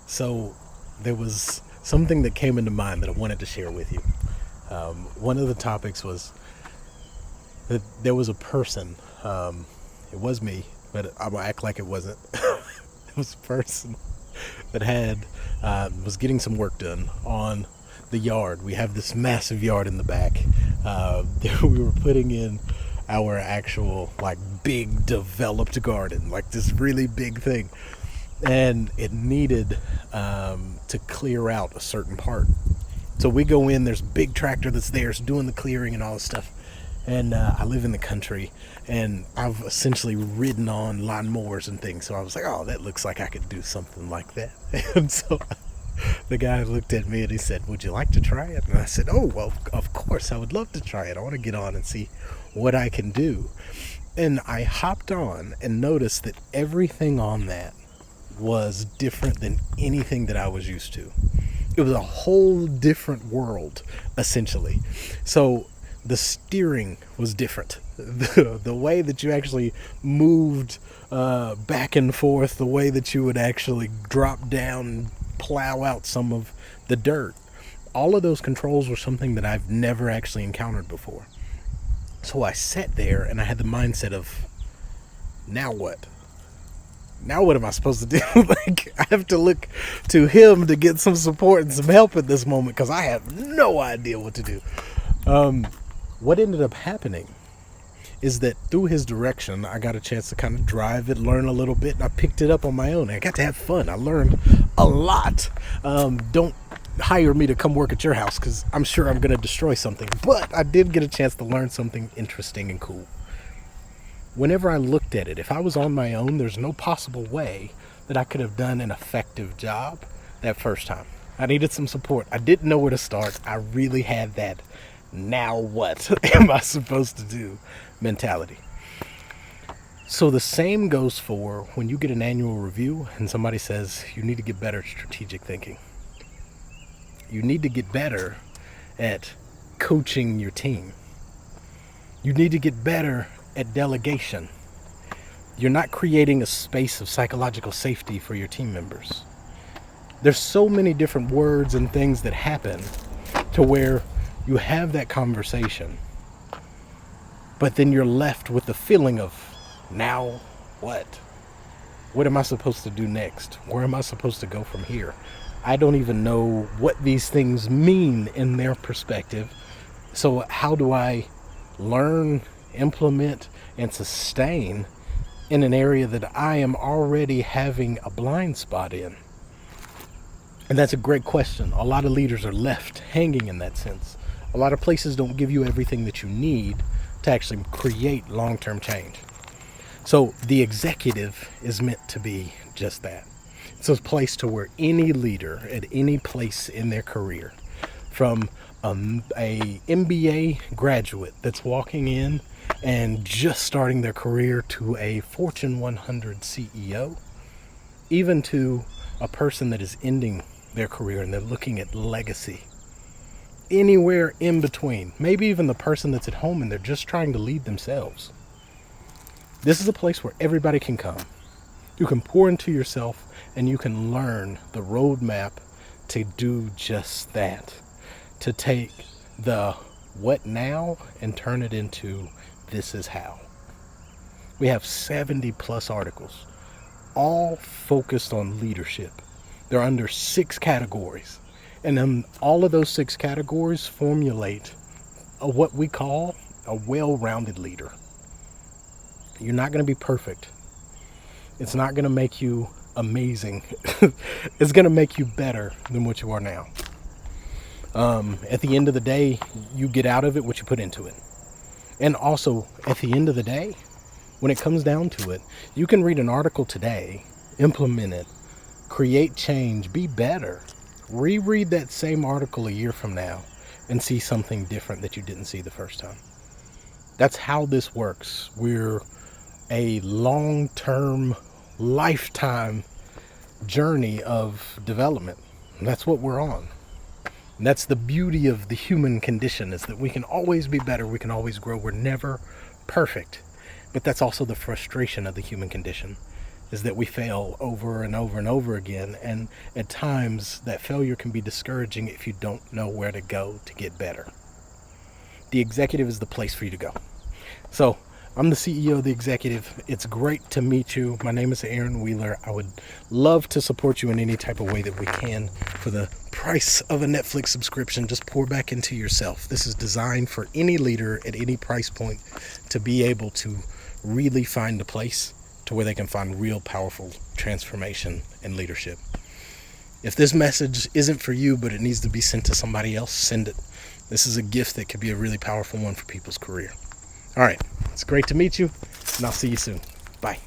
So there was something that came into mind that I wanted to share with you. One of the topics was that there was a person. It was me, but I'm gonna act like it wasn't. It was a person that had was getting some work done on the yard. We have this massive yard in the back. We were putting in our actual like big developed garden, like this really big thing, and it needed to clear out a certain part. So we go in. There's a big tractor that's there, it's doing the clearing and all this stuff. And I live in the country, and I've essentially ridden on lawnmowers and things. So I was like, oh, that looks like I could do something like that. And so the guy looked at me and he said, would you like to try it? And I said, oh, well, of course, I would love to try it. I want to get on and see what I can do. And I hopped on and noticed that everything on that was different than anything that I was used to. It was a whole different world, essentially. So the steering was different. The way that you actually moved back and forth, the way that you would actually drop down and plow out some of the dirt, all of those controls were something that I've never actually encountered before. So I sat there and I had the mindset of, now what? Now what am I supposed to do? Like, I have to look to him to get some support and some help at this moment because I have no idea what to do. What ended up happening is that through his direction, I got a chance to kind of drive it, learn a little bit, and I picked it up on my own. I got to have fun. I learned a lot. Don't hire me to come work at your house because I'm sure I'm going to destroy something. But I did get a chance to learn something interesting and cool. Whenever I looked at it, if I was on my own, there's no possible way that I could have done an effective job that first time. I needed some support. I didn't know where to start. I really had that now what am I supposed to do mentality. So the same goes for when you get an annual review and somebody says you need to get better at strategic thinking. You need to get better at coaching your team. You need to get better at delegation. You're not creating a space of psychological safety for your team members. There's so many different words and things that happen to where you have that conversation, but then you're left with the feeling of, now what? What am I supposed to do next? Where am I supposed to go from here? I don't even know what these things mean in their perspective. So how do I learn, implement, and sustain in an area that I am already having a blind spot in? And that's a great question. A lot of leaders are left hanging in that sense. A lot of places don't give you everything that you need to actually create long-term change. So the executive is meant to be just that. It's a place to where any leader at any place in their career, from a MBA graduate that's walking in and just starting their career to a Fortune 100 CEO, even to a person that is ending their career and they're looking at legacy. Anywhere in between, maybe even the person that's at home and they're just trying to lead themselves. This is a place where everybody can come. You can pour into yourself and you can learn the roadmap to do just that. To take the what now and turn it into this is how. We have 70 plus articles, all focused on leadership. They're under 6 categories. And then all of those 6 categories formulate what we call a well-rounded leader. You're not going to be perfect. It's not going to make you amazing. It's going to make you better than what you are now. At the end of the day, you get out of it what you put into it. And also, at the end of the day, when it comes down to it, you can read an article today, implement it, create change, be better. Reread that same article a year from now and see something different that you didn't see the first time. That's how this works. We're a long-term, lifetime journey of development. And that's what we're on. And that's the beauty of the human condition, is that we can always be better. We can always grow. We're never perfect. But that's also the frustration of the human condition. is that we fail over and over and over again. And at times, that failure can be discouraging if you don't know where to go to get better. The Executive is the place for you to go. So, I'm the CEO of The Executive. It's great to meet you. My name is Aaron Wheeler. I would love to support you in any type of way that we can. For the price of a Netflix subscription, just pour back into yourself. This is designed for any leader at any price point to be able to really find a place to where they can find real powerful transformation and leadership. If this message isn't for you, but it needs to be sent to somebody else, send it. This is a gift that could be a really powerful one for people's career. All right, it's great to meet you, and I'll see you soon. Bye.